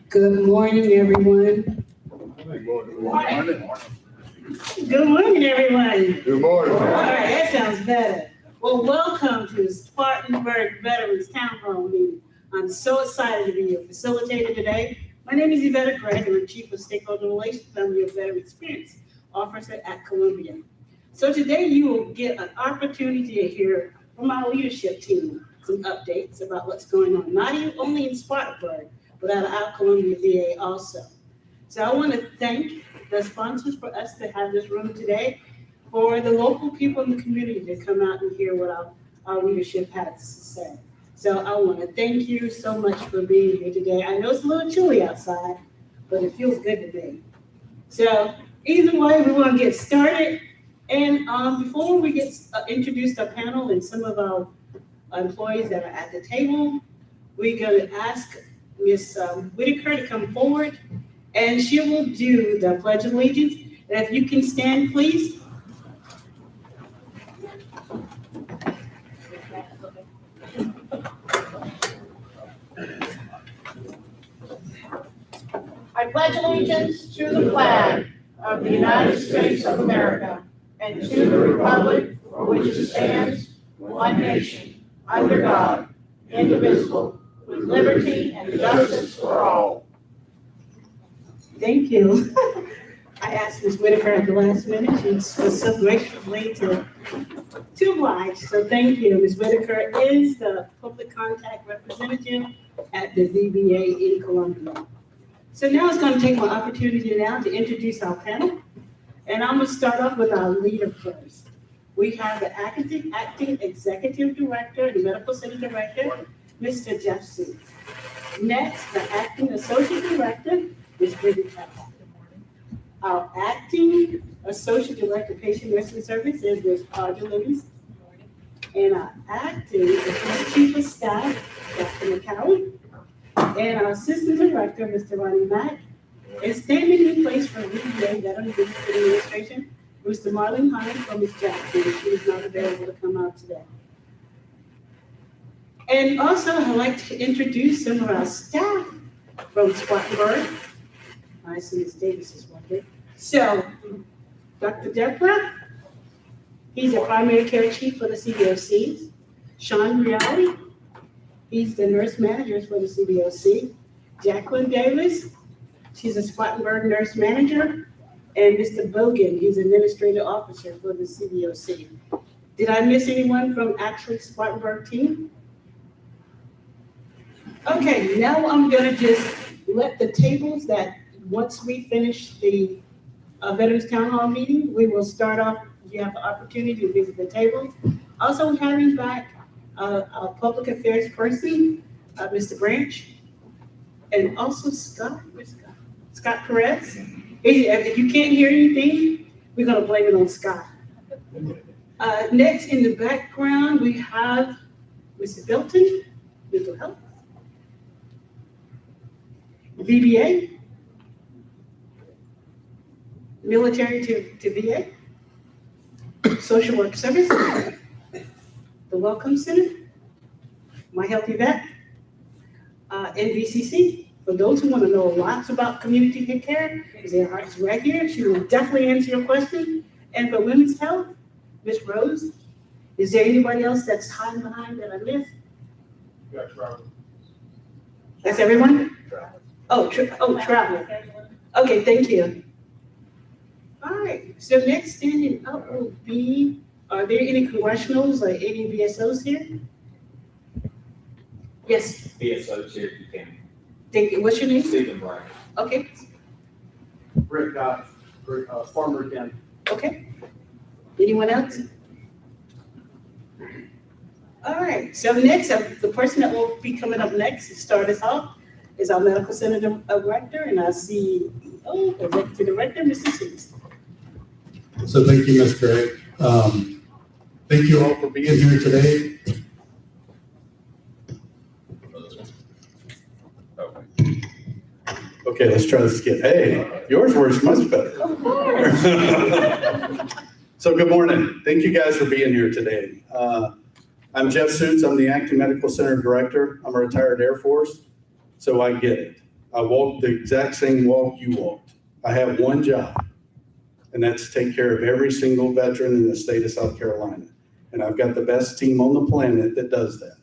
Good morning, everyone. Good morning. Good morning, everyone. Good morning. All right, that sounds better. Well, welcome to the Spartanburg Veterans Town Hall meeting. I'm so excited to be your facilitator today. My name is Yvette Craig, and I'm Chief of Stakeholder Relations, Family of Veteran Experience Officer at Columbia. So today you will get an opportunity to hear from our leadership team some updates about what's going on, not only in Spartanburg, but at our Columbia VA also. So I want to thank the sponsors for us to have this room today, for the local people in the community to come out and hear what our leadership has to say. So I want to thank you so much for being here today. I know it's a little chilly outside, but it feels good to me. So either way, we want to get started. And before we get introduced our panel and some of our employees that are at the table, we're going to ask Ms. Whitaker to come forward, and she will do the Pledge of Allegiance. And if you can stand, please. I pledge allegiance to the flag of the United States of America and to the republic for which it stands, one nation, under God, indivisible, with liberty and justice for all. Thank you. I asked Ms. Whitaker at the last minute. She was so graciously to oblige. So thank you. Ms. Whitaker is the public contact representative at the VBA in Columbia. So now it's going to take my opportunity now to introduce our panel. And I'm going to start off with our leader first. We have the acting executive director and medical center director, Mr. Jeff Seeds. Next, the acting associate director, Ms. Bridget Chapel. Our acting associate director, patient nursing services, Ms. Audrey Lewis. And our acting chief of staff, Dr. McCowan. And our assistant director, Mr. Ronnie Mack. And standing in place for VBA, Veterans Administration, Mr. Marlon Hines from Ms. Jackson. She is not available to come out today. And also, I'd like to introduce some of our staff from Spartanburg. I see Ms. Davis is working. So, Dr. Deborah, he's a primary care chief for the CBOCs. Sean Riali, he's the nurse manager for the CBOC. Jacqueline Davis, she's a Spartanburg nurse manager. And Mr. Bogan, he's administrative officer for the CBOC. Did I miss anyone from actually Spartanburg team? Okay, now I'm gonna just let the tables that once we finish the Veterans Town Hall meeting, we will start off, you have the opportunity to visit the tables. Also having back our public affairs person, Mr. Branch, and also Scott Perez. If you can't hear anything, we're gonna blame it on Scott. Next in the background, we have Mr. Bilton, mental health. VBA, military to VA, social work service, the Welcome Center, My Healthy Vet, NVCC. For those who want to know lots about community care, their heart's right here. She will definitely answer your question. And for women's health, Ms. Rose. Is there anybody else that's hiding behind that I missed? Yeah, Travis. That's everyone? Oh, travel. Okay, thank you. All right, so next standing up will be, are there any congressionals or any VSOs here? Yes, BSO Cherokee County. thank you. What's your name? Stephen Brown. Okay, Rick, Spartanburg County. okay. Anyone else? All right, so next, the person that will be coming up next to start us off is our medical center director, and I see, executive director, Mr. Seuss. So thank you, Ms. Gregg. Thank you all for being here today. Okay, let's try this again. Hey, yours works much better. Of course. So good morning. Thank you guys for being here today. I'm Jeff Suits. I'm the Acting Medical Center Director. I'm a retired Air Force, so I get it. I walked the exact same walk you walked. I have one job, and that's to take care of every single veteran in the state of South Carolina. And I've got the best team on the planet that does that.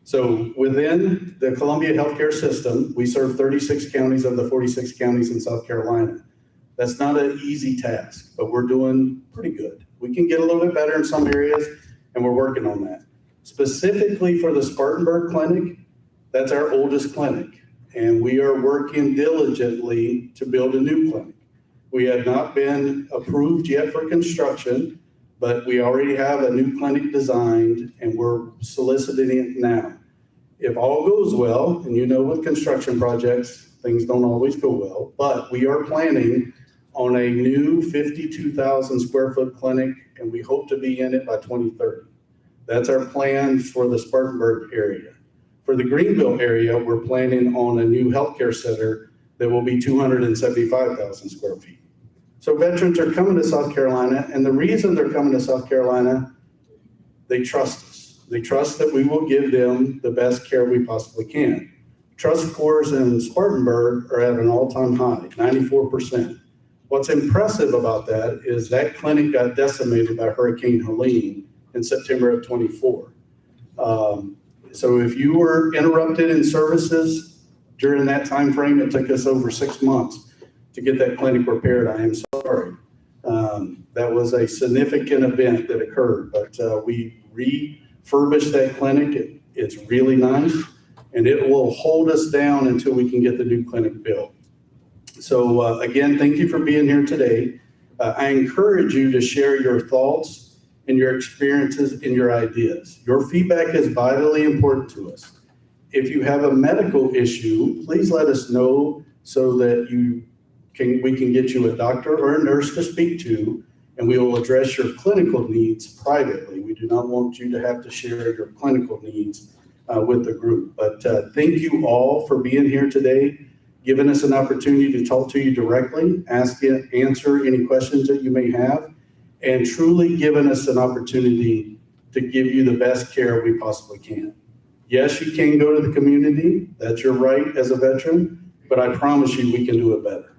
So within the Columbia healthcare system, we serve 36 counties of the 46 counties in South Carolina. That's not an easy task, but we're doing pretty good. We can get a little bit better in some areas, and we're working on that. Specifically for the Spartanburg Clinic, that's our oldest clinic, and we are working diligently to build a new clinic. We have not been approved yet for construction, but we already have a new clinic designed, and we're soliciting it now. If all goes well, and you know with construction projects, things don't always go well, but we are planning on a new 52,000 square foot clinic, and we hope to be in it by 2030. That's our plan for the Spartanburg area. For the Greenville area, we're planning on a new healthcare center that will be 275,000 square feet. So veterans are coming to South Carolina, and the reason they're coming to South Carolina, they trust us. They trust that we will give them the best care we possibly can. Trust scores in Spartanburg are at an all-time high, 94%. What's impressive about that is that clinic got decimated by Hurricane Helene in September of 24. So if you were interrupted in services during that time frame, it took us over 6 months to get that clinic repaired. I am sorry. That was a significant event that occurred, but we refurbished that clinic. It's really nice, and it will hold us down until we can get the new clinic built. So again, thank you for being here today. I encourage you to share your thoughts and your experiences and your ideas. Your feedback is vitally important to us. If you have a medical issue, please let us know so that we can get you a doctor or a nurse to speak to, and we will address your clinical needs privately. We do not want you to have to share your clinical needs with the group. But thank you all for being here today, giving us an opportunity to talk to you directly, answer any questions that you may have, and truly giving us an opportunity to give you the best care we possibly can. Yes, you can go to the community. That's your right as a veteran, but I promise you we can do it better.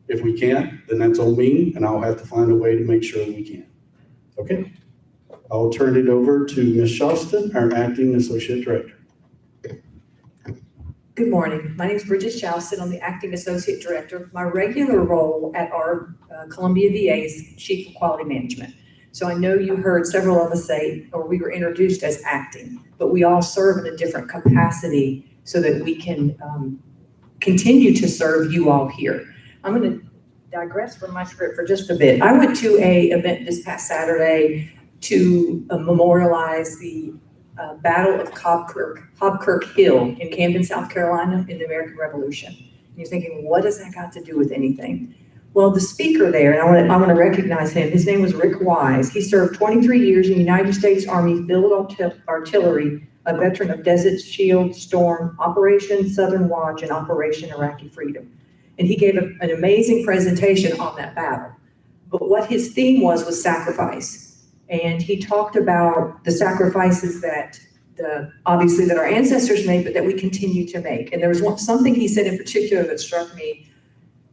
If we can't, then that's on me, and I'll have to find a way to make sure we can. Okay? I'll turn it over to Ms. Shawston, our Acting Associate Director. Good morning. My name is Bridget Shawston. I'm the Acting Associate Director. My regular role at our Columbia VA is Chief of Quality Management. So I know you heard several of us say, or we were introduced as acting, but we all serve in a different capacity so that we can continue to serve you all here. I'm going to digress from my script for just a bit. I went to an event this past Saturday to memorialize the Battle of Hobkirk Hill in Camden, South Carolina in the American Revolution. And you're thinking, what does that got to do with anything? Well, the speaker there, and I want to recognize him, his name was Rick Wise. He served 23 years in the United States Army Field Artillery, a veteran of Desert Shield, Storm, Operation Southern Watch, and Operation Iraqi Freedom. And he gave an amazing presentation on that battle. But what his theme was sacrifice. And he talked about the sacrifices that obviously that our ancestors made, but that we continue to make. And there was something he said in particular that struck me.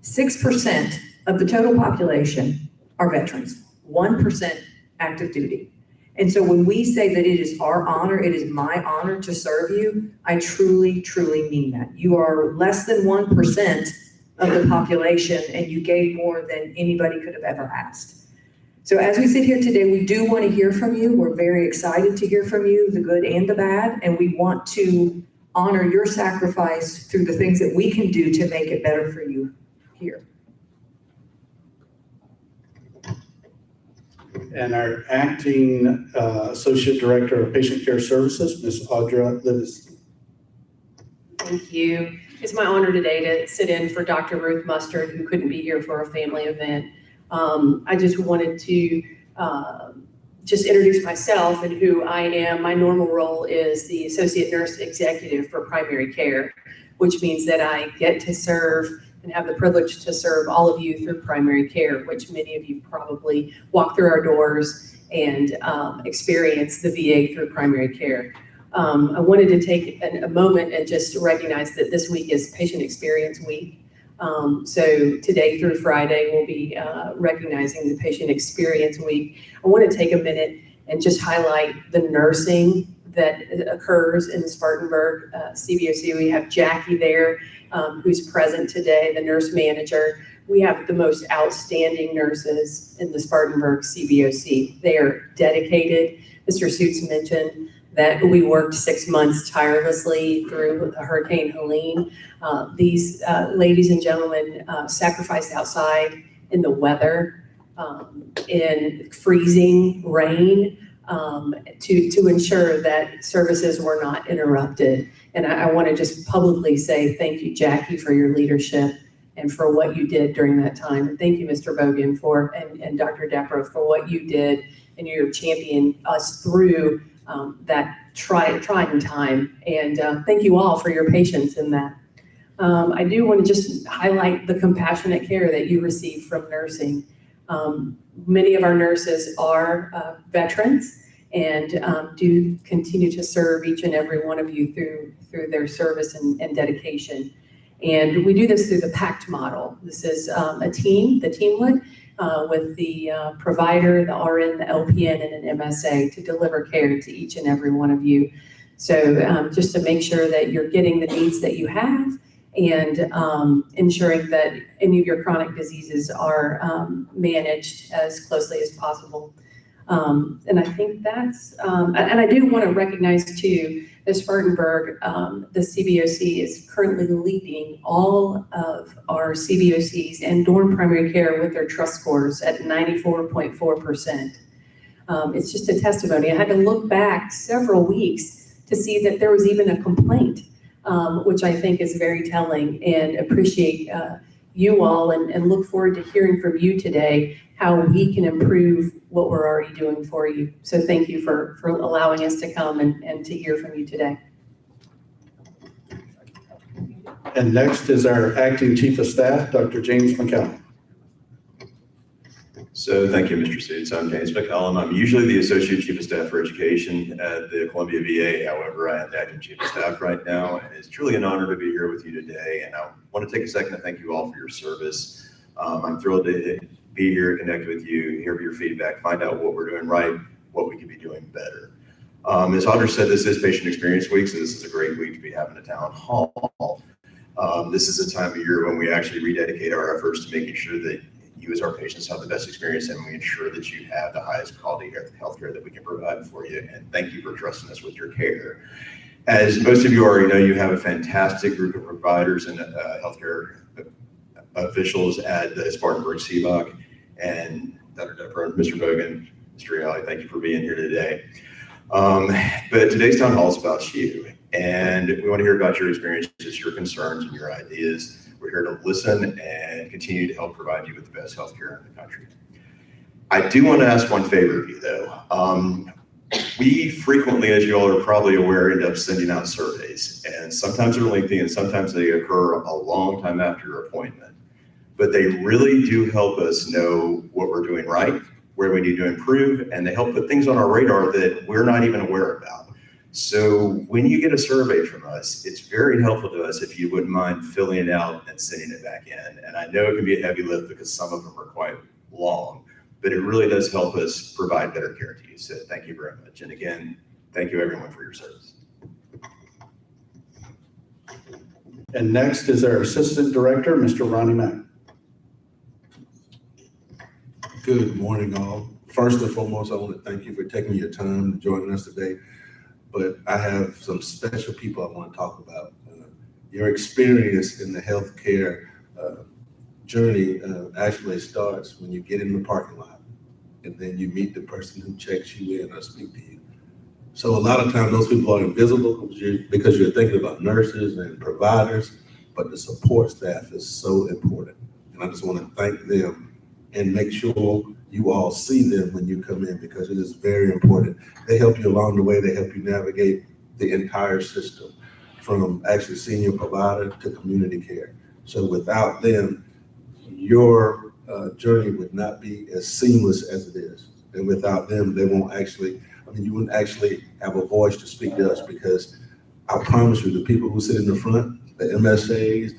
6% of the total population are veterans, 1% active duty. And so when we say that it is our honor, it is my honor to serve you, I truly, truly mean that. You are less than 1% of the population, and you gave more than anybody could have ever asked. So as we sit here today, we do want to hear from you. We're very excited to hear from you, the good and the bad, and we want to honor your sacrifice through the things that we can do to make it better for you here. And our acting Associate Director of Patient Care Services, Ms. Audra Livingston. Thank you. It's my honor today to sit in for Dr. Ruth Mustard, who couldn't be here for a family event. I just wanted to just introduce myself and who I am. My normal role is the Associate Nurse Executive for Primary Care, which means that I get to serve and have the privilege to serve all of you through primary care, which many of you probably walk through our doors and experience the VA through primary care. I wanted to take a moment and just recognize that this week is Patient Experience Week. So today through Friday, we'll be recognizing the Patient Experience Week. I want to take a minute and just highlight the nursing that occurs in the Spartanburg CBOC. We have Jackie there, who's present today, the nurse manager. We have the most outstanding nurses in the Spartanburg CBOC. They are dedicated. Mr. Suits mentioned that we worked 6 months tirelessly through Hurricane Helene. These ladies and gentlemen sacrificed outside in the weather, in freezing rain, to ensure that services were not interrupted. And I want to just publicly say thank you, Jackie, for your leadership and for what you did during that time. And thank you, Mr. Bogan, and Dr. Deppro, for what you did, and you're championing us through that trying time. And thank you all for your patience in that. I do want to just highlight the compassionate care that you receive from nursing. Many of our nurses are veterans and do continue to serve each and every one of you through their service and dedication. And we do this through the PACT model. This is a team, the teamlet, with the provider, the RN, the LPN, and an MSA to deliver care to each and every one of you. So just to make sure that you're getting the needs that you have, and ensuring that any of your chronic diseases are managed as closely as possible. And I think that's, and I do want to recognize too, that Spartanburg, the CBOC is currently leading all of our CBOCs and dorm primary care with their trust scores at 94.4%. It's just a testimony. I had to look back several weeks to see that there was even a complaint, which I think is very telling, and appreciate you all and look forward to hearing from you today how we can improve what we're already doing for you. So thank you for allowing us to come and to hear from you today. And next is our Acting Chief of Staff, Dr. James McCallum. So thank you, Mr. Suits. I'm James McCallum. I'm usually the Associate Chief of Staff for Education at the Columbia VA. However, I am the Acting Chief of Staff right now, and it's truly an honor to be here with you today. And I want to take a second to thank you all for your service. I'm thrilled to be here, connect with you, hear your feedback, find out what we're doing right, what we could be doing better. As Audra said, this is Patient Experience Week, so this is a great week to be having a town hall. This is a time of year when we actually rededicate our efforts to making sure that you as our patients have the best experience, and we ensure that you have the highest quality healthcare that we can provide for you. And thank you for trusting us with your care. As most of you already know, you have a fantastic group of providers and healthcare officials at the Spartanburg CBOC, and Dr. Deppro, Mr. Bogan, Mr. Reale, thank you for being here today. But today's town hall is about you, and we want to hear about your experiences, your concerns, and your ideas. We're here to listen and continue to help provide you with the best healthcare in the country. I do want to ask one favor of you, though. We frequently, as you all are probably aware, end up sending out surveys, and sometimes they're lengthy and sometimes they occur a long time after your appointment. But they really do help us know what we're doing right, where we need to improve, and they help put things on our radar that we're not even aware about. So when you get a survey from us, it's very helpful to us if you wouldn't mind filling it out and sending it back in. And I know it can be a heavy lift because some of them are quite long, but it really does help us provide better care to you. So thank you very much. And again, thank you everyone for your service. And next is our Assistant Director, Mr. Ronnie Mack. Good morning, all. First and foremost, I want to thank you for taking your time to join us today. But I have some special people I want to talk about. Your experience in the healthcare journey actually starts when you get in the parking lot, and then you meet the person who checks you in or speak to you. So a lot of times those people are invisible because you're thinking about nurses and providers, but the support staff is so important. And I just want to thank them and make sure you all see them when you come in, because it is very important. They help you along the way. They help you navigate the entire system, from actually seeing your provider to community care. So without them, your journey would not be as seamless as it is. And without them, they won't actually, you wouldn't actually have a voice to speak to us, because I promise you, the people who sit in the front, the MSAs,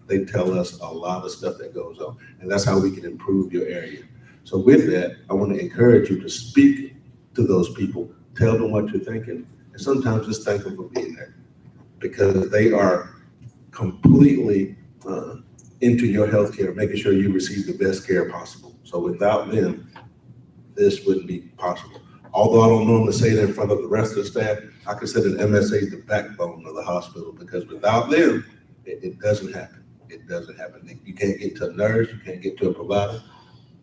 they tell us a lot of stuff that goes on, and that's how we can improve your area. So with that, I want to encourage you to speak to those people, tell them what you're thinking, and sometimes just thank them for being there, because they are completely into your healthcare, making sure you receive the best care possible. So without them, this wouldn't be possible. Although I don't normally say that in front of the rest of the staff, I consider the MSA the backbone of the hospital, because without them, it doesn't happen. It doesn't happen. You can't get to a nurse, you can't get to a provider,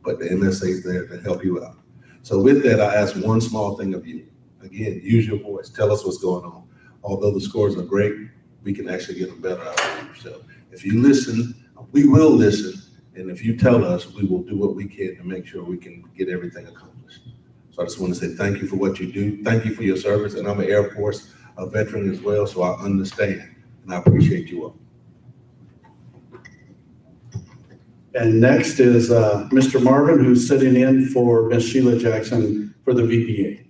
but the MSA is there to help you out. So with that, I ask one small thing of you. Again, use your voice. Tell us what's going on. Although the scores are great, we can actually get them better out of you. So if you listen, we will listen. And if you tell us, we will do what we can to make sure we can get everything accomplished. So I just want to say thank you for what you do. Thank you for your service. And I'm an Air Force veteran as well, so I understand. And I appreciate you all. And next is Mr. Marvin, who's sitting in for Ms. Sheila Jackson for the VBA.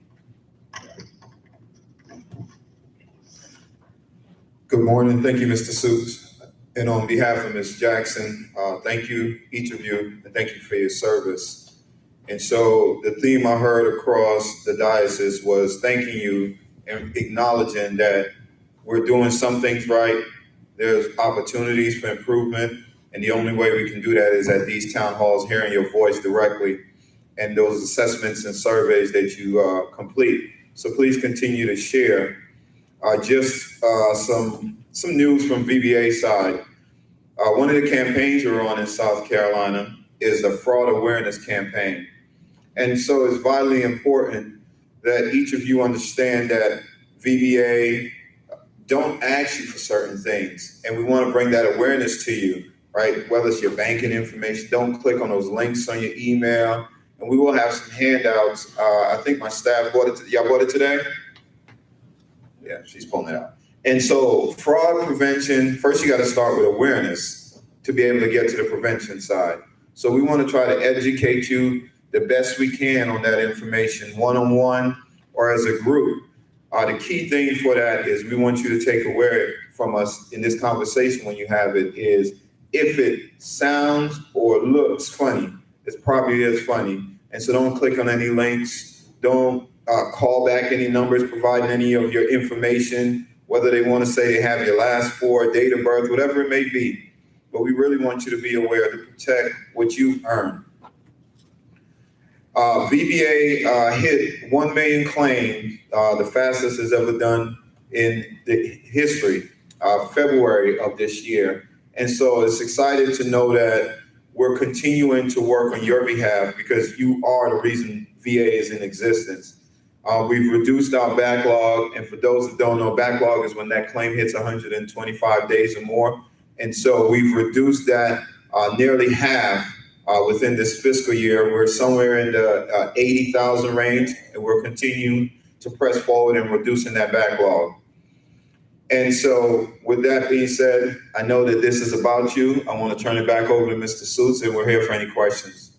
Good morning. Thank you, Mr. Suits. And on behalf of Ms. Jackson, thank you, each of you, and thank you for your service. And so the theme I heard across the diocese was thanking you and acknowledging that we're doing some things right. There's opportunities for improvement. And the only way we can do that is at these town halls, hearing your voice directly, and those assessments and surveys that you complete. So please continue to share. Just some news from VBA side. One of the campaigns we're on in South Carolina is the fraud awareness campaign. And so it's vitally important that each of you understand that VBA don't ask you for certain things. And we want to bring that awareness to you, right? Whether it's your banking information, don't click on those links on your email. And we will have some handouts. I think my staff bought it. Y'all bought it today? Yeah, she's pulling it out. And so fraud prevention, first you got to start with awareness to be able to get to the prevention side. So we want to try to educate you the best we can on that information, one-on-one or as a group. The key thing for that is we want you to take away from us in this conversation when you have it is if it sounds or looks funny, it probably is funny. And so don't click on any links. Don't call back any numbers providing any of your information, whether they want to say they have your last 4, date of birth, whatever it may be. But we really want you to be aware to protect what you've earned. VBA hit 1 million claims, the fastest it's ever done in the history, February of this year. And so it's excited to know that we're continuing to work on your behalf because you are the reason VA is in existence. We've reduced our backlog, and for those that don't know, backlog is when that claim hits 125 days or more. And so we've reduced that nearly half within this fiscal year. We're somewhere in the 80,000 range, and we're continuing to press forward and reducing that backlog. And so with that being said, I know that this is about you. I want to turn it back over to Mr. Suits, and we're here for any questions.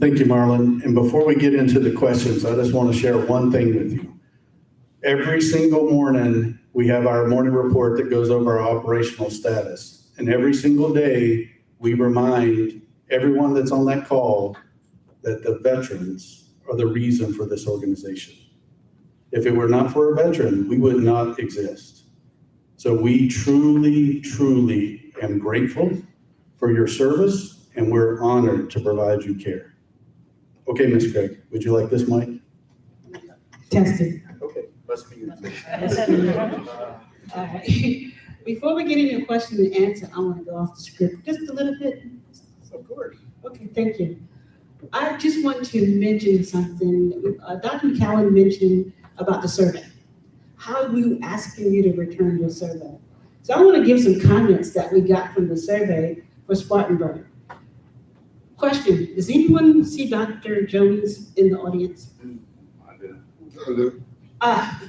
Thank you, Marlon. And before we get into the questions, I just want to share one thing with you. Every single morning, we have our morning report that goes over our operational status. And every single day, we remind everyone that's on that call that the veterans are the reason for this organization. If it were not for a veteran, we would not exist. So we truly, truly am grateful for your service, and we're honored to provide you care. Okay, Ms. Craig, would you like this mic? Testing. Okay, must be you. All right. Before we get into question and answer, I want to go off the script just a little bit. Of course. Okay, thank you. I just want to mention something. Dr. McCallum mentioned about the survey. How are we asking you to return your survey? So I want to give some comments that we got from the survey for Spartanburg. Question, does anyone see Dr. Jones in the audience? I do.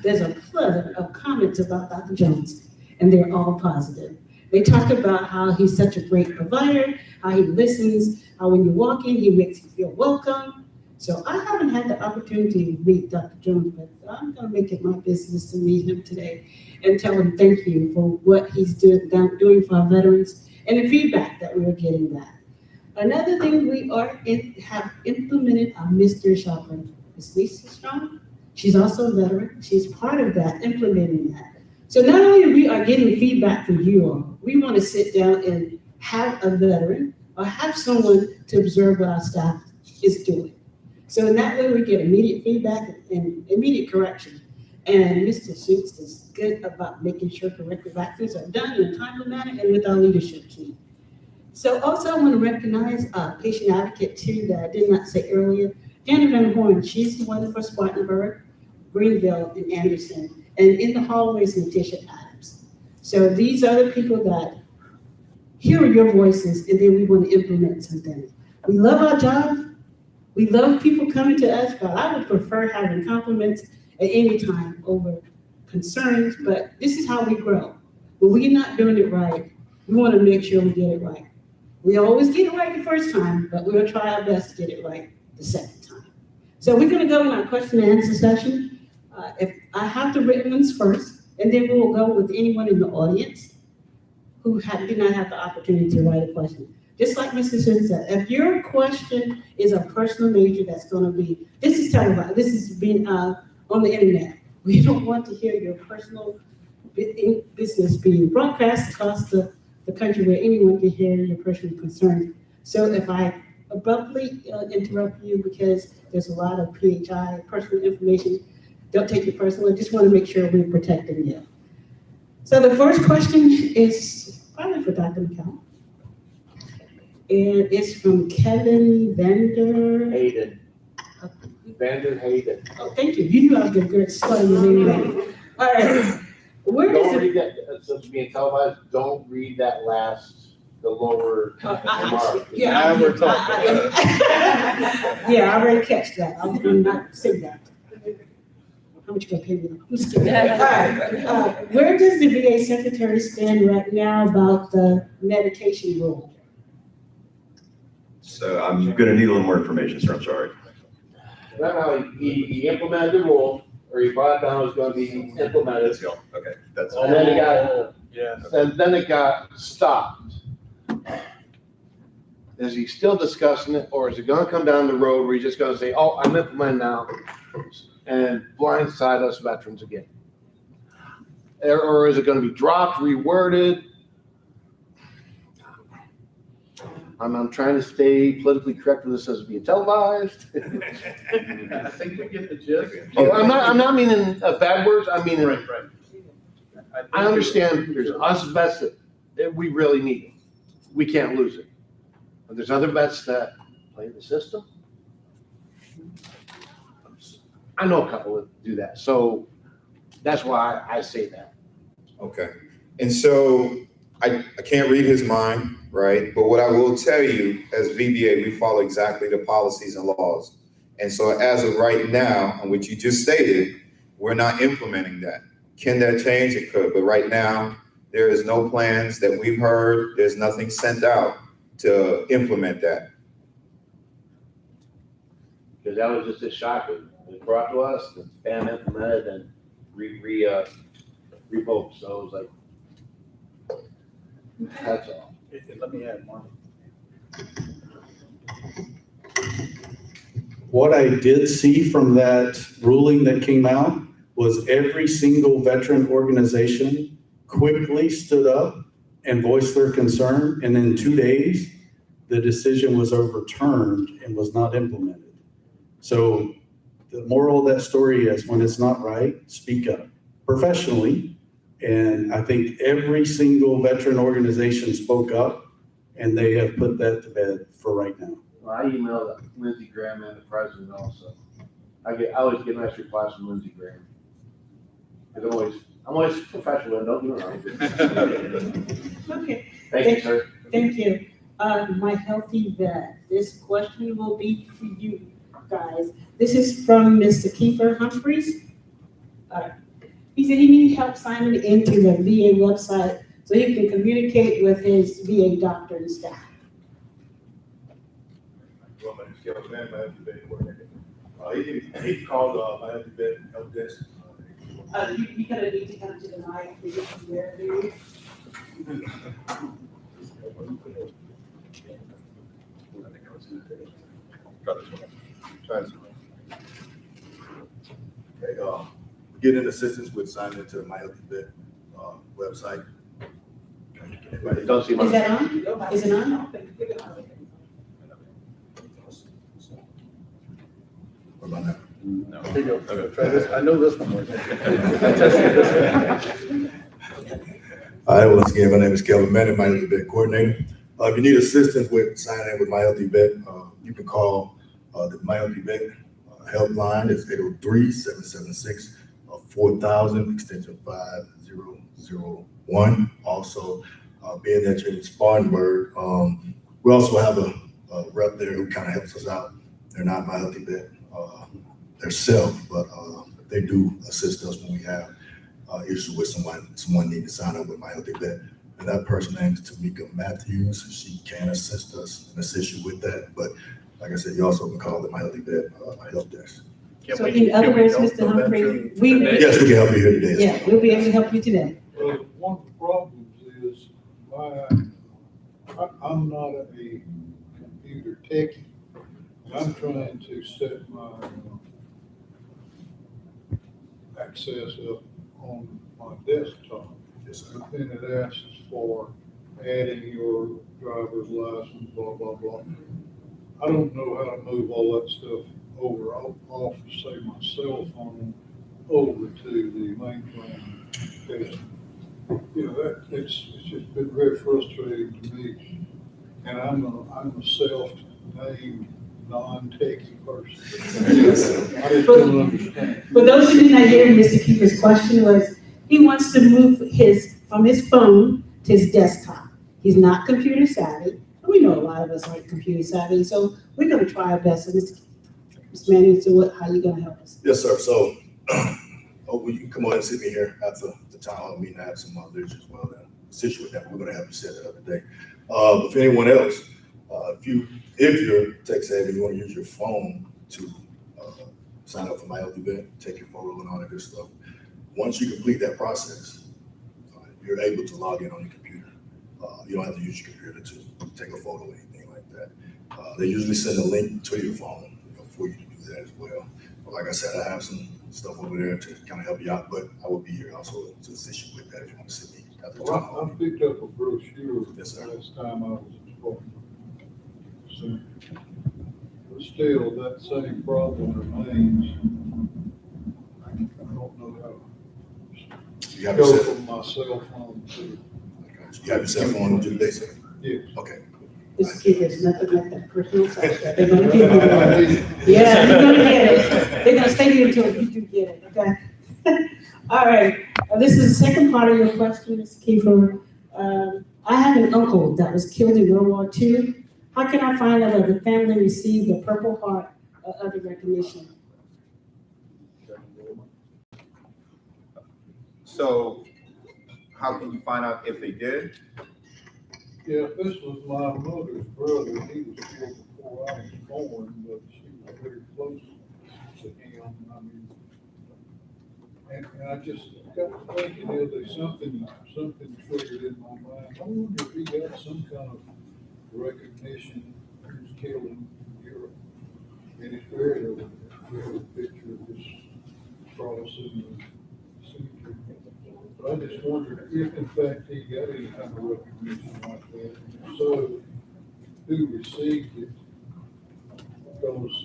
There's a flood of comments about Dr. Jones, and they're all positive. They talk about how he's such a great provider, how he listens, how when you walk in, he makes you feel welcome. So I haven't had the opportunity to meet Dr. Jones, but I'm gonna make it my business to meet him today and tell him thank you for what he's doing for our veterans and the feedback that we are getting back. Another thing we have implemented our mystery shopper. Ms. Lisa Strong, she's also a veteran. She's part of that, implementing that. So not only we are getting feedback from you all, we want to sit down and have a veteran or have someone to observe what our staff is doing. So in that way, we get immediate feedback and immediate correction. And Mr. Suits is good about making sure corrective actions are done in a timely manner and with our leadership team. So also I want to recognize a patient advocate too that I did not say earlier, Janet Van Horn. She's the one for Spartanburg, Greenville, and Anderson. And in the hallways, Natisha Adams. So these are the people that hear your voices, and then we want to implement something. We love our job. We love people coming to us, but I would prefer having compliments at any time over concerns, but this is how we grow. When we're not doing it right, we want to make sure we get it right. We always get it right the first time, but we'll try our best to get it right the second time. So we're going to go in our question and answer session. If I have the written ones first, and then we will go with anyone in the audience who did not have the opportunity to write a question. Just like Mr. Smith said, if your question is a personal nature that's going to be, this is televised, this is being on the internet. We don't want to hear your personal business being broadcast across the country where anyone can hear your personal concerns. So if I abruptly interrupt you because there's a lot of PHI, personal information, don't take it personally. I just want to make sure we're protecting you. So the first question is probably for Dr. McCallum. And it's from Kevin Vander Hayden. Vander Hayden. Oh, thank you. You knew I was going to spell your name. All right. Where Don't is it? read that, since it's being televised, don't read that the lower mark. Yeah, Now we're talking. Yeah, I already catch that. I'm going to not say that. How much you gonna pay me? I'm just kidding. All right. Where does the VA secretary stand right now about the medication rule? So I'm gonna need a little more information, sir, I'm sorry. No, he implemented the rule, or he brought it down, it was gonna be implemented. Let's go, okay, that's. And then it got, Yeah. and then it got stopped. Is he still discussing it, or is it gonna come down the road where he's just gonna say, oh, I'm implementing now, and blindside us veterans again? Or is it gonna be dropped, reworded? I'm trying to stay politically correct with this as being televised. I think we get the gist. Oh, I'm not meaning bad words, I mean, Right. I understand there's us vets that we really need it. We can't lose it. But there's other vets that play the system. I know a couple that do that, so that's why I say that. Okay. And so I can't read his mind, right? But what I will tell you, as VBA, we follow exactly the policies and laws. And so as of right now, and what you just stated, we're not implementing that. Can that change? It could, but right now, there is no plans that we've heard. There's nothing sent out to implement that. Because that was just a shocking. It was brought to us, and bam, implemented, and revoked. So it was like, that's all. Let me add one. What I did see from that ruling that came out was every single veteran organization quickly stood up and voiced their concern, and in 2 days, the decision was overturned and was not implemented. So the moral of that story is when it's not right, speak up professionally. And I think every single veteran organization spoke up, and they have put that to bed for right now. Well, I emailed Lindsey Graham and the president also. I always get nice replies from Lindsey Graham. 'Cause I'm always professional, and don't get me wrong. Okay, Thank you, sir. thank you. My healthy vet, this question will be for you guys. This is from Mr. Kiefer Humphreys. He said he needs help signing into the VA website so he can communicate with his VA doctor and staff. Well, my name's Kevin Mann, my health vet coordinator. He called my health vet help desk. You gotta need to come to the mic, we get from there, dude. Okay, getting assistance with signing into the My Healthy Vet website. It does seem Is like, that on? Is it on? What about now? No. Here you go. Okay. Try this. I know this one. All right, once again, my name is Kevin Manning, My Healthy Vet coordinator. If you need assistance with signing in with My Healthy Vet, you can call the My Healthy Vet helpline. It's 803-776-4000, extension 5001. Also, being that you're in Spartanburg, we also have a rep there who kind of helps us out. They're not My Healthy Vet themselves, but they do assist us when we have issues with someone needing to sign up with My Healthy Vet. And that person name is Tamika Matthews. She can assist us and assist you with that. But like I said, you also can call the My Healthy Vet help desk. So in other words, Mr. Humphrey, we, Yes, we can help you here today. yeah, we'll be able to help you today. Well, one of the problems is I'm not a computer techie. I'm trying to set my access up on my desktop. Yes, sir. And then it asks for adding your driver's license, blah, blah, blah. I don't know how to move all that stuff over off, say, my cell phone over to the mainframe. Because, you know, it's just been very frustrating to me. And I'm a self-named non-techie person. I just don't understand. For those who did not hear Mr. Keeper's question was, he wants to move from his phone to his desktop. He's not computer savvy. We know a lot of us aren't computer savvy, so we're gonna try our best. So Mr. Manning, so how are you gonna help us? Yes, sir. So, you can come on and see me here after the town hall meeting. I have some others as well that assist you with that. We're gonna have you set that up today. If anyone else, if you're tech savvy, you want to use your phone to sign up for My Healthy Vet, take your photo and all that good stuff. Once you complete that process, you're able to log in on your computer. You don't have to use your computer to take a photo or anything like that. They usually send a link to your phone for you to do that as well. But like I said, I have some stuff over there to kind of help you out, but I will be here also to assist you with that if you want to see me at the Well, time. I picked up a brochure Yes, sir. last time I was in Spartanburg. So, but still, that same problem remains. I don't know how You have to your go cell, from my cell phone to, you have your cell phone on today, sir? yes. Okay. Mr. Keeper, it's nothing like that personal side. They're gonna give you one. Yeah, you're gonna get it. They're gonna stay here until you do get it, okay? All right, this is the second part of your question, Mr. Kiefer. I have an uncle that was killed in World War II. How can I find out if the family received the Purple Heart or other recognition? So how can you find out if they did? Yeah, this was my mother's brother. He was killed before I was born, but she was very close to him. I mean, and I just got to thinking, there's something triggered in my mind. I wonder if he got some kind of recognition who's killed in Europe. And it's buried over there. We have a picture of this cross in the cemetery. But I just wondered if in fact he got any kind of recognition like that. And so, who received it? Because,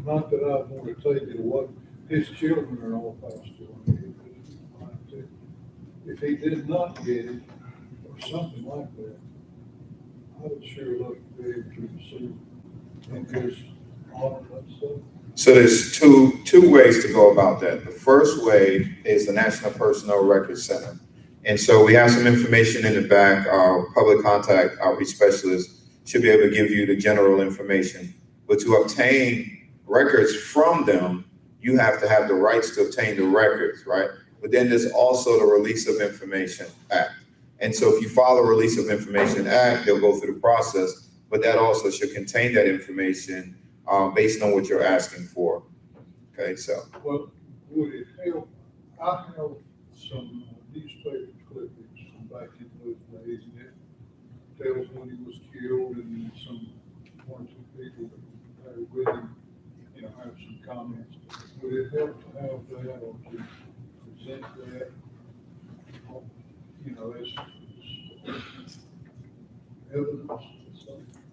not that I want to take it away, his children are all passed away. If he did not get it, or something like that, I would sure love to be able to receive and just honor that stuff. So there's two ways to go about that. The first way is the National Personnel Records Center. And so we have some information in the back. Our public contact outreach specialist should be able to give you the general information. But to obtain records from them, you have to have the rights to obtain the records, right? But then there's also the Release of Information Act. And so if you file a Release of Information Act, they'll go through the process, but that also should contain that information based on what you're asking for. Okay, so. Well, would it help? I have some newspaper clippings from back in those days, and it tells when he was killed, and some one or two people that were with him, have some comments. Would it help to have that or to present that, as evidence?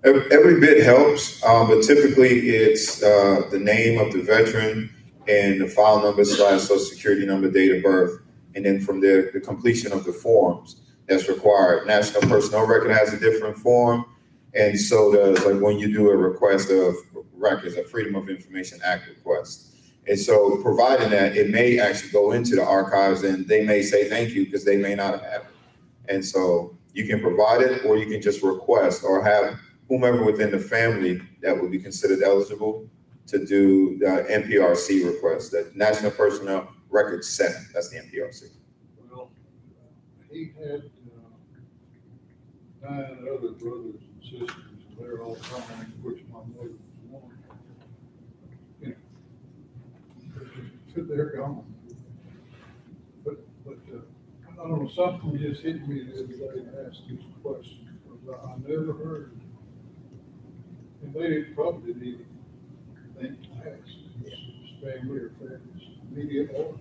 Every bit helps, but typically it's the name of the veteran and the file number / social security number, date of birth, and then from there, the completion of the forms that's required. National Personnel Record has a different form, and so does like when you do a request of records, a Freedom of Information Act request. And so providing that, it may actually go into the archives and they may say thank you because they may not have it. And so you can provide it, or you can just request or have whomever within the family that would be considered eligible to do the NPRC request, the National Personnel Records Center. That's the NPRC. Well, he had 9 other brothers and sisters, and they're all gone, of which my mother was one. They're gone. But I don't know, something just hit me the other day and asked this question, because I never heard, and they probably didn't even think to ask his family or family's immediate order.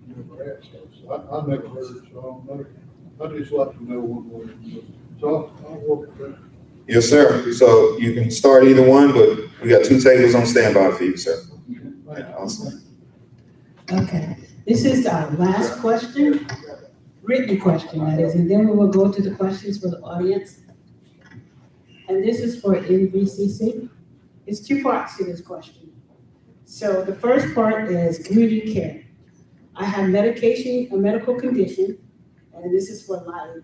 Never asked us. I never heard it, so I don't know. I'd just like to know one way or another. So I'll work with that. Yes, sir. So you can start either one, but we got 2 tables on standby for you, sir. Awesome. Okay, this is our last question, written question that is, and then we will go to the questions for the audience. And this is for NVCC. It's 2 parts to this question. So the first part is community care. I have a medical condition, and this is for life,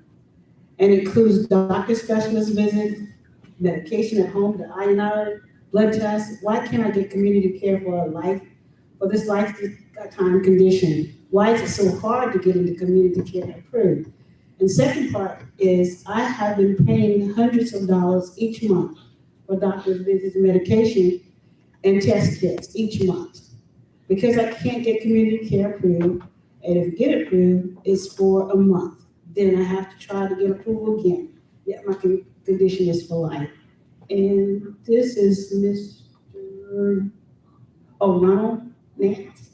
and includes doctor specialist visits, medication at home, the INR, blood tests. Why can't I get community care for this lifetime condition? Why is it so hard to get into community care approved? And second part is I have been paying hundreds of dollars each month for doctor's visits, medication, and test kits each month. Because I can't get community care approved, and if I get approved, it's for a month. Then I have to try to get approval again. Yet my condition is for life. And this is Mr. Ronald Nance.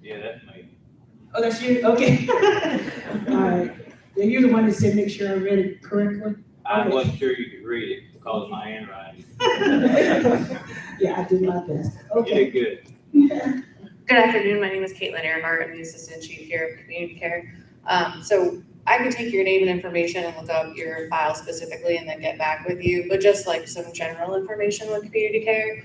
Yeah, that's me. Oh, that's you? Okay. All right. Yeah, you're the one that said make sure I read it correctly. I wasn't sure you could read it because of my handwriting. Yeah, I did my best. You Okay. did good. Yeah. Good afternoon. My name is Caitlin Earhart. I'm the Assistant Chief here at Community Care. So I can take your name and information and look up your file specifically and then get back with you. But just like some general information with community care,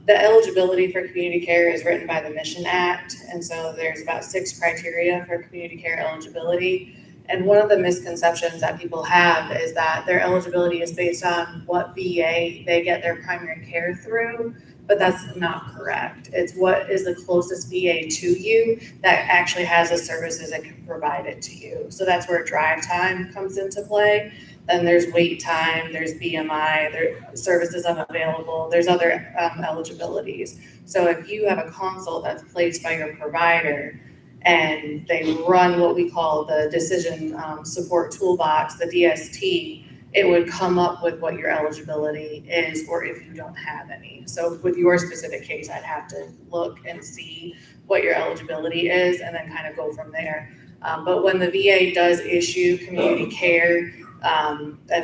the eligibility for community care is written by the Mission Act. And so there's about 6 criteria for community care eligibility. And one of the misconceptions that people have is that their eligibility is based on what VA they get their primary care through, but that's not correct. It's what is the closest VA to you that actually has the services that can provide it to you. So that's where drive time comes into play. Then there's wait time, there's BMI, there services unavailable, there's other eligibilities. So if you have a consult that's placed by your provider and they run what we call the decision support toolbox, the DST, it would come up with what your eligibility is, or if you don't have any. So with your specific case, I'd have to look and see what your eligibility is and then kind of go from there. But when the VA does issue community care,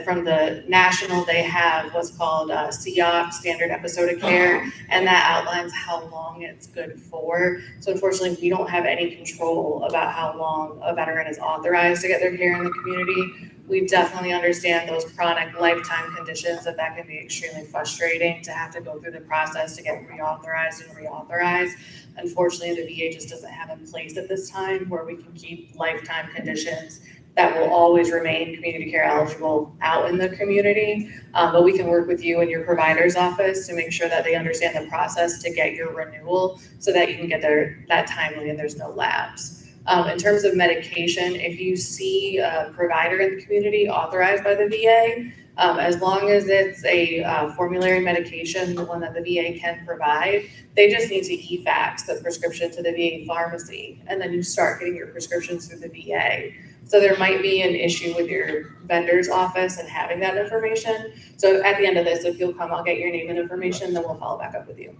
from the national, they have what's called CEOC, Standard Episode of Care, and that outlines how long it's good for. So unfortunately, we don't have any control about how long a veteran is authorized to get their care in the community. We definitely understand those chronic lifetime conditions, that can be extremely frustrating to have to go through the process to get reauthorized. Unfortunately, the VA just doesn't have in place at this time where we can keep lifetime conditions that will always remain community care eligible out in the community. But we can work with you and your provider's office to make sure that they understand the process to get your renewal so that you can get that timely and there's no lapse. In terms of medication, if you see a provider in the community authorized by the VA, as long as it's a formulary medication, the one that the VA can provide, they just need to e-fax the prescription to the VA pharmacy, and then you start getting your prescriptions through the VA. So there might be an issue with your vendor's office and having that information. So at the end of this, if you'll come, I'll get your name and information, then we'll follow back up with you.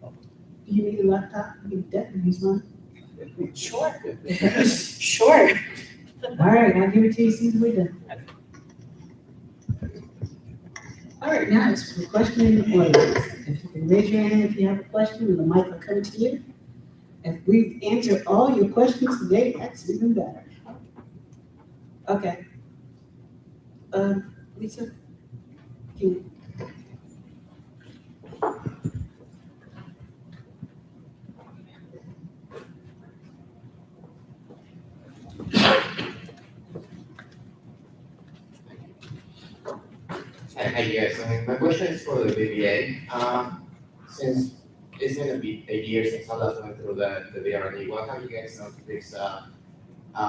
Do you need a laptop? You can definitely use mine. Sure. Sure. All right, I'll give it to you as soon as we're done. All right, now it's for questioning the audience. If you can raise your hand if you have a question, and the mic will come to you. If we've answered all your questions today, that's even better. Okay. Lisa? Can you? Hi, yes. My question is for the BBA. Since it's going to be a year since I last went through the VRD, what have you guys done to fix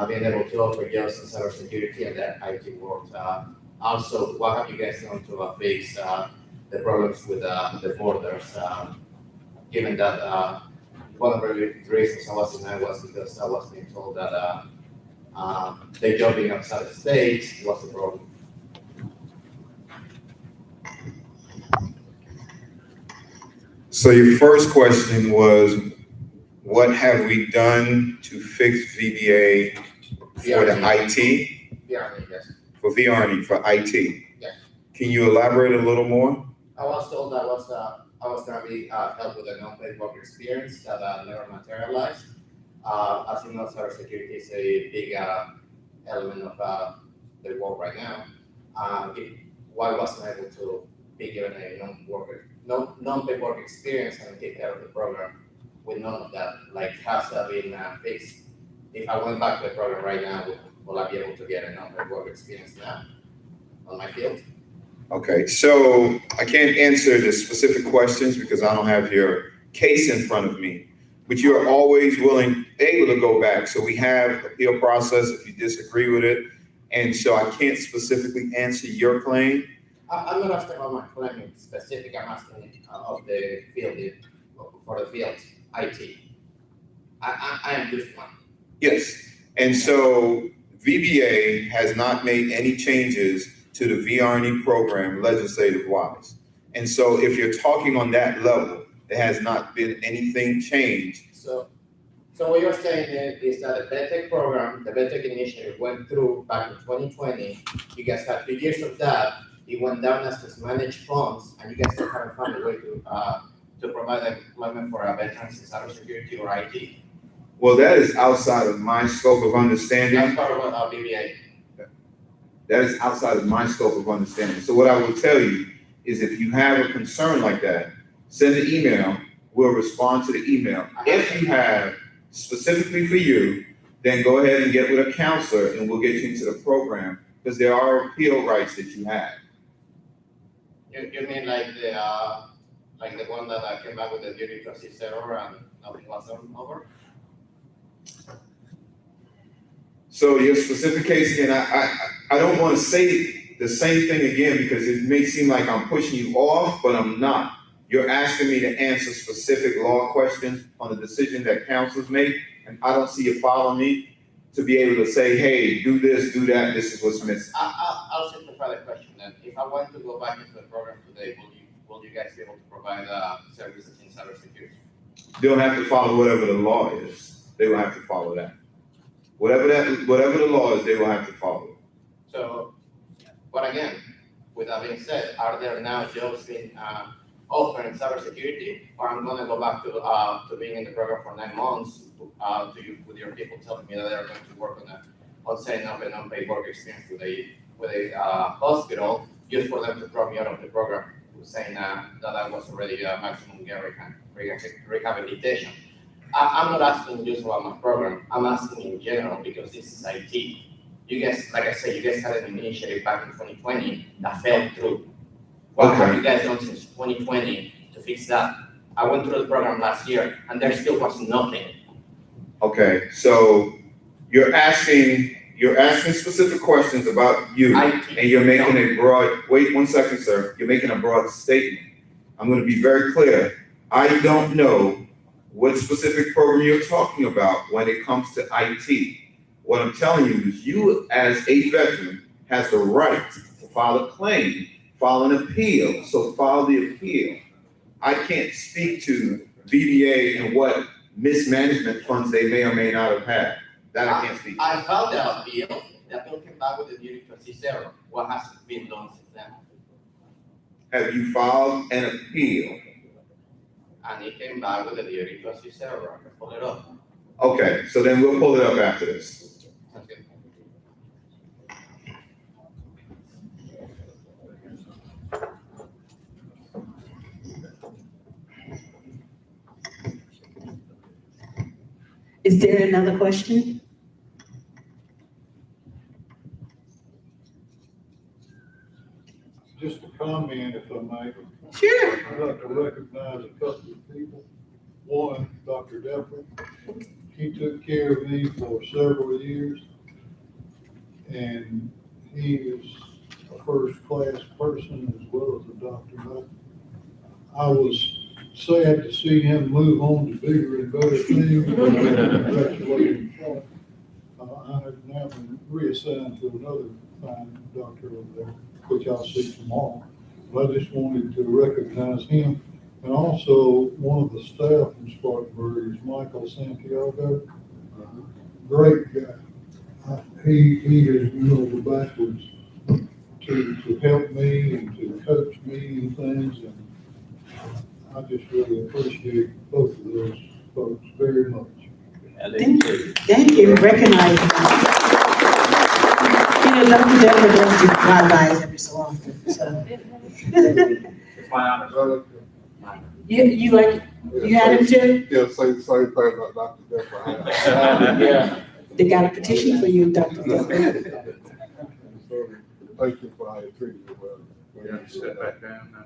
being able to offer jobs in cybersecurity and the IT world? Also, what have you guys done to fix the problems with the borders? Given that one of the reasons I was in there was because I was being told that the job being outside the state was the problem. So your first question was, what have we done to fix VBA for the IT? VRD, yes. For VRD, for IT? Yes. Can you elaborate a little more? I was told that I was going to be helped with a non-paid work experience that never materialized. As you know, cybersecurity is a big element of the work right now. Why wasn't I able to be given a non-paid work experience and take care of the program with none of that? Like, has that been fixed? If I went back to the program right now, will I be able to get a non-paid work experience now on my field? Okay, so I can't answer the specific questions because I don't have your case in front of me, but you are always able to go back. So we have appeal process if you disagree with it. And so I can't specifically answer your claim. I'm not asking about my claim in specific. I'm asking of the field, for the field IT. I am just one. Yes, and so VBA has not made any changes to the VRNE program legislative-wise. And so if you're talking on that level, there has not been anything changed. So what you're saying is that the VETEC program, the VETEC initiative went through back in 2020. You guys had 2 years of that. It went down as managed funds, and you guys still haven't found a way to provide employment for veterans in cybersecurity or IT. Well, that is outside of my scope of understanding. That's part of our BBA. That is outside of my scope of understanding. So what I will tell you is if you have a concern like that, send an email. We'll respond to the email. If you have specifically for you, then go ahead and get with a counselor and we'll get you into the program because there are appeal rights that you have. You mean like the one that came back with the duty to assist error and nothing was over? So your specific case, again, I don't want to say the same thing again because it may seem like I'm pushing you off, but I'm not. You're asking me to answer specific law questions on the decision that councils make, and I don't see you following me to be able to say, hey, do this, do that, this is what's missing. I'll simplify the question then. If I want to go back into the program today, will you guys be able to provide services in cybersecurity? They'll have to follow whatever the law is. They will have to follow that. Whatever the law is, they will have to follow it. So, but again, with that being said, are there now jobs being offered in cybersecurity, or I'm gonna go back to being in the program for 9 months with your people telling me that they're going to work on setting up an unpaid work experience with a hospital just for them to throw me out of the program, saying that I was already maximum rehabilitation. I'm not asking just about my program. I'm asking in general because this is IT. You guys, like I said, you guys had an initiative back in 2020 that fell through. What have you guys done since 2020 to fix that? I went through the program last year and there still was nothing. Okay, so you're asking specific questions about you, and you're making a broad, wait 1 second, sir. You're making a broad statement. I'm gonna be very clear. I don't know what specific program you're talking about when it comes to IT. What I'm telling you is you, as a veteran, has the right to file a claim, file an appeal, so file the appeal. I can't speak to VBA and what mismanagement funds they may or may not have had. That I can't speak to. I filed the appeal. The appeal came back with the duty to assist error. What has been done since then? Have you filed an appeal? And it came back with the duty to assist error. I can pull it up. Okay, so then we'll pull it up after this. Sounds good. Is there another question? Just a comment, if I may. Sure. I'd like to recognize a couple of people. One, Dr. Gaffney. He took care of me for several years. And he is a first-class person as well as a doctor. I was sad to see him move on to bigger and better things. Congratulations. I have now been reassigned to another fine doctor over there, which I'll see tomorrow. But I just wanted to recognize him. And also, one of the staff in Spartanburg is Michael Santiago. Great guy. He has moved backwards to help me and to coach me and things. And I just really appreciate both of those folks very much. Thank you, recognize him. You know, Dr. Deborah does do drive-bys every so often, so. It's my honor. You had him too? Yeah, same thing about Dr. Deborah. Yeah. They got a petition for you, Dr. Deborah. Thank you for how you treated me well. You have to step back down now.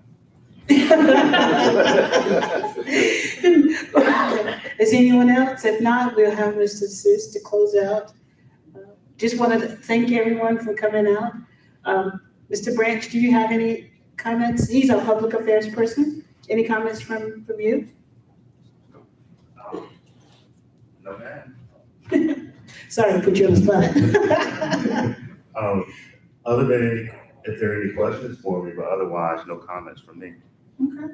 Is anyone else? If not, we'll have Mr. Seuss to close out. Just want to thank everyone for coming out. Mr. Branch, do you have any comments? He's our public affairs person. Any comments from you? No, ma'am. Sorry to put you on the spot. Other than if there are any questions for me, but otherwise, no comments from me. Okay.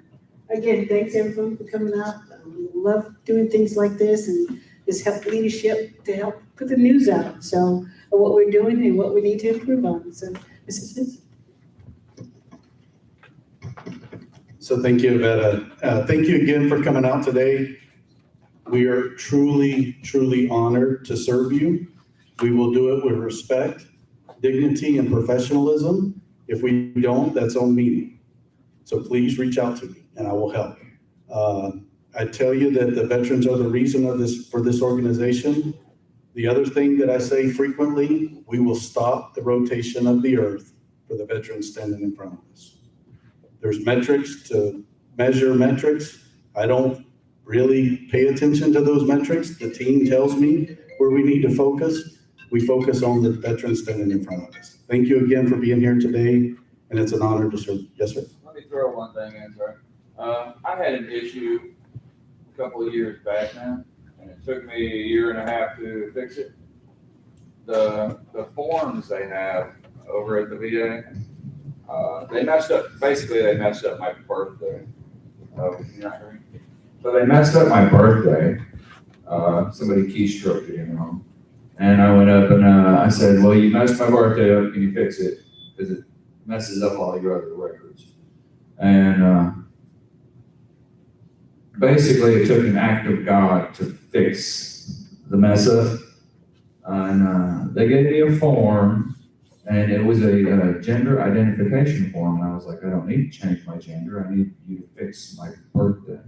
Again, thanks everyone for coming out. We love doing things like this and this help leadership to help put the news out. So what we're doing and what we need to improve on. So, Mrs. Smith. So thank you, Yvette. Thank you again for coming out today. We are truly, truly honored to serve you. We will do it with respect, dignity, and professionalism. If we don't, that's on me. So please reach out to me and I will help. I tell you that the veterans are the reason for this organization. The other thing that I say frequently, we will stop the rotation of the earth for the veterans standing in front of us. There's metrics to measure metrics. I don't really pay attention to those metrics. The team tells me where we need to focus. We focus on the veterans standing in front of us. Thank you again for being here today, and it's an honor to serve. Yes, sir. Let me throw one thing in, sir. I had an issue a couple of years back now, and it took me a year and a half to fix it. The forms they have over at the VA, they messed up my birthday. So they messed up my birthday. Somebody keystroked it, And I went up and I said, well, you messed my birthday up, can you fix it? Because it messes up all your other records. And basically it took an act of God to fix the mess up. And they gave me a form, and it was a gender identification form. And I was like, I don't need to change my gender. I need you to fix my birthday.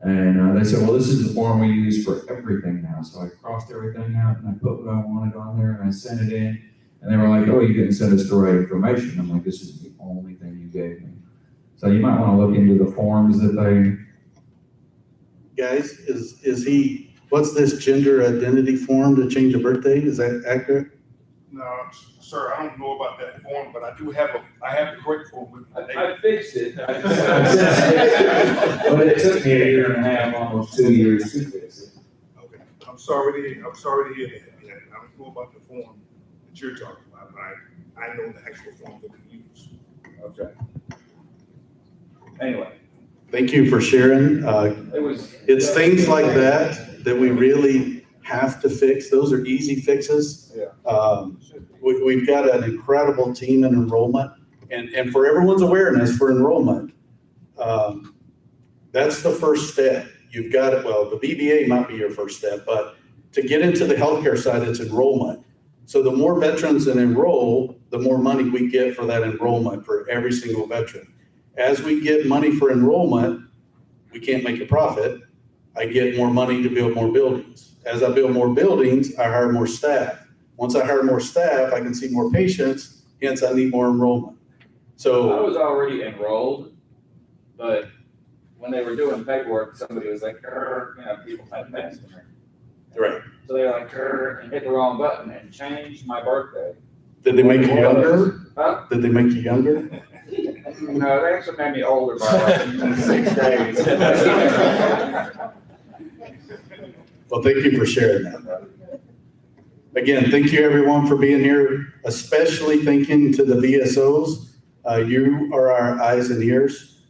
And they said, well, this is the form we use for everything now. So I crossed everything out and I put what I wanted on there and I sent it in. And they were like, oh, you didn't send us the right information. I'm like, this is the only thing you gave me. So you might want to look into the forms that they. Guys, is he, what's this gender identity form to change a birthday? Is that accurate? No, sir, I don't know about that form, but I have the correct form with me. I fixed it. But it took me a year and a half, almost 2 years to fix it. Okay, I'm sorry to hear that. Yeah, I don't know about the form that you're talking about, but I know the actual form that we use. Okay. Anyway. Thank you for sharing. It's things like that we really have to fix. Those are easy fixes. Yeah. We've got an incredible team in enrollment, and for everyone's awareness for enrollment, that's the first step. You've got it. Well, the BBA might be your first step, but to get into the healthcare side, it's enrollment. So the more veterans that enroll, the more money we get for that enrollment for every single veteran. As we get money for enrollment, we can't make a profit. I get more money to build more buildings. As I build more buildings, I hire more staff. Once I hire more staff, I can see more patients, hence I need more enrollment. So I was already enrolled, but when they were doing paperwork, somebody was like, people had passed me. Right. So they were like, and hit the wrong button and changed my birthday. Did they make you younger? Huh? Did they make you younger? No, they actually made me older by like 6 days. Well, thank you for sharing that. Again, thank you everyone for being here, especially thanking to the VSOs. You are our eyes and ears.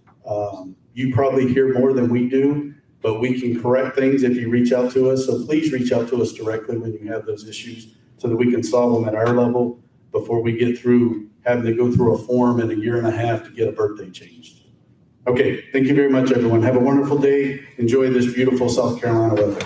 You probably hear more than we do, but we can correct things if you reach out to us. So please reach out to us directly when you have those issues so that we can solve them at our level before we get through having to go through a form in a year and a half to get a birthday changed. Okay, thank you very much, everyone. Have a wonderful day. Enjoy this beautiful South Carolina weather.